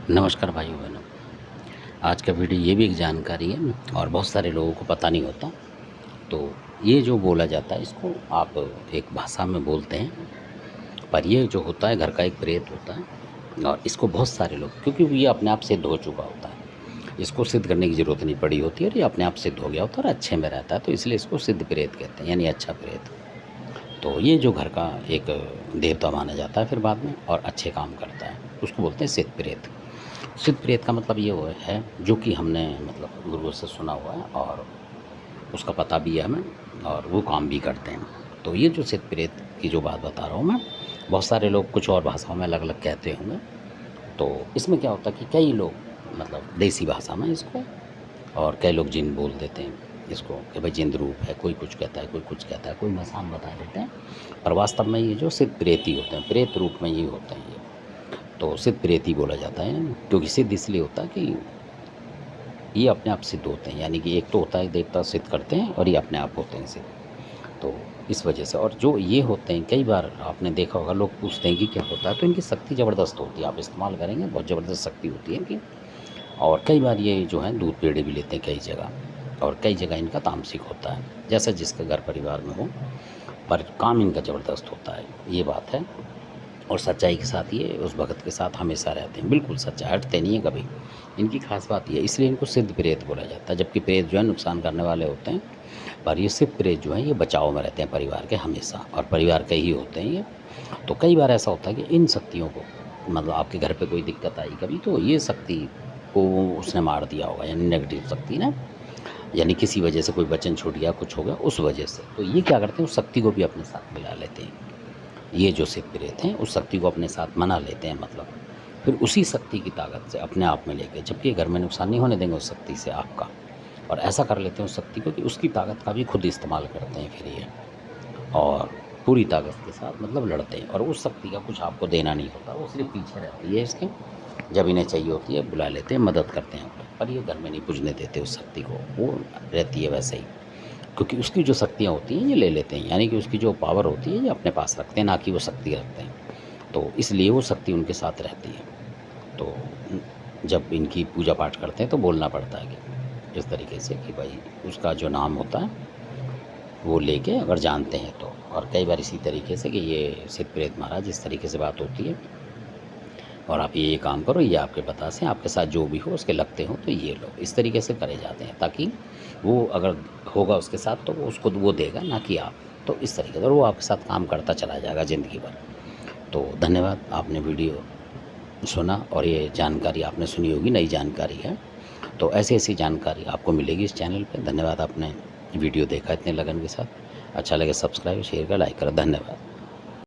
नमस्कार भाइयों बहनों। आज का वीडियो ये भी एक जानकारी है और बहुत सारे लोगों को पता नहीं होता। तो ये जो बोला जाता है इसको आप एक भाषा में बोलते हैं, पर ये जो होता है घर का एक प्रेत होता है और इसको बहुत सारे लोग, क्योंकि ये अपने आप सिद्ध हो चुका होता है, इसको सिद्ध करने की ज़रूरत नहीं पड़ी होती है और ये अपने आप सिद्ध हो गया होता है और अच्छे में रहता है, तो इसलिए इसको सिद्ध प्रेत कहते हैं, यानी अच्छा प्रेत। तो ये जो घर का एक देवता माना जाता है फिर बाद में और अच्छे काम करता है, उसको बोलते हैं सिद्ध प्रेत। सिद्ध प्रेत का मतलब ये वो है जो कि हमने मतलब गुरुओं से सुना हुआ है और उसका पता भी है हमें और वो काम भी करते हैं। तो ये जो सिद्ध प्रेत की जो बात बता रहा हूँ मैं, बहुत सारे लोग कुछ और भाषाओं में अलग अलग कहते होंगे। तो इसमें क्या होता है कि कई लोग मतलब देसी भाषा में इसको, और कई लोग जिन बोल देते हैं इसको कि भाई जिंद रूप है, कोई कुछ कहता है, कोई कुछ कहता है, कोई मसान बता देते हैं, पर वास्तव में ये जो सिद्ध प्रेत ही होते हैं, प्रेत रूप में ही होते हैं ये। तो सिद्ध प्रेत ही बोला जाता है, क्योंकि सिद्ध इसलिए होता है कि ये अपने आप सिद्ध होते हैं, यानी कि एक तो होता है देवता सिद्ध करते हैं और ये अपने आप होते हैं सिद्ध। तो इस वजह से, और जो ये होते हैं कई बार आपने देखा होगा, लोग पूछते हैं कि क्या होता है, तो इनकी शक्ति ज़बरदस्त होती है, आप इस्तेमाल करेंगे बहुत ज़बरदस्त शक्ति होती है इनकी। और कई बार ये जो है दूध पेड़े भी लेते हैं कई जगह, और कई जगह इनका तामसिक होता है, जैसा जिसके घर परिवार में हो, पर काम इनका ज़बरदस्त होता है, ये बात है। और सच्चाई के साथ ये उस भगत के साथ हमेशा रहते हैं, बिल्कुल सच्चा, हटते नहीं है कभी। इनकी खास बात ये, इसलिए इनको सिद्ध प्रेत बोला जाता है, जबकि प्रेत जो है नुकसान करने वाले होते हैं, पर ये सिद्ध प्रेत जो है ये बचाव में रहते हैं परिवार के हमेशा, और परिवार के ही होते हैं ये। तो कई बार ऐसा होता है कि इन शक्तियों को, मतलब आपके घर पे कोई दिक्कत आई कभी, तो ये शक्ति को उसने मार दिया होगा, यानी नेगेटिव शक्ति ना, यानी किसी वजह से कोई वचन छूट गया, कुछ हो गया उस वजह से, तो ये क्या करते हैं उस शक्ति को भी अपने साथ मिला लेते हैं। ये जो सिद्ध प्रेत हैं उस शक्ति को अपने साथ मना लेते हैं, मतलब फिर उसी शक्ति की ताकत से अपने आप में लेके, जबकि घर में नुकसान नहीं होने देंगे उस शक्ति से आपका, और ऐसा कर लेते हैं उस शक्ति को कि उसकी ताकत का भी खुद इस्तेमाल करते हैं फिर ये, और पूरी ताकत के साथ मतलब लड़ते हैं, और उस शक्ति का कुछ आपको देना नहीं होता, वो सिर्फ पीछे रहती है इसके, जब इन्हें चाहिए होती है बुला लेते हैं, मदद करते हैं, पर ये घर में नहीं पुजने देते उस शक्ति को, वो रहती है वैसे ही, क्योंकि उसकी जो शक्तियाँ होती हैं ये ले लेते हैं, यानी कि उसकी जो पावर होती है ये अपने पास रखते हैं, ना कि वो शक्ति रखते हैं, तो इसलिए वो शक्ति उनके साथ रहती है। तो जब इनकी पूजा पाठ करते हैं तो बोलना पड़ता है कि इस तरीके से कि भाई उसका जो नाम होता है वो लेके, अगर जानते हैं तो। और कई बार इसी तरीके से कि ये सिद्ध प्रेत महाराज इस तरीके से बात होती है, और आप ये काम करो, ये आपके पता से आपके साथ जो भी हो उसके लगते हो तो ये लो, इस तरीके से करे जाते हैं, ताकि वो अगर होगा उसके साथ तो वो उसको वो देगा, ना कि आप। तो इस तरीके से, और वो आपके साथ काम करता चला जाएगा ज़िंदगी भर। तो धन्यवाद, आपने वीडियो सुना और ये जानकारी आपने सुनी होगी, नई जानकारी है, तो ऐसी ऐसी जानकारी आपको मिलेगी इस चैनल पे। धन्यवाद, आपने वीडियो देखा इतने लगन के साथ। अच्छा लगे सब्सक्राइब, शेयर कर, लाइक करें। धन्यवाद।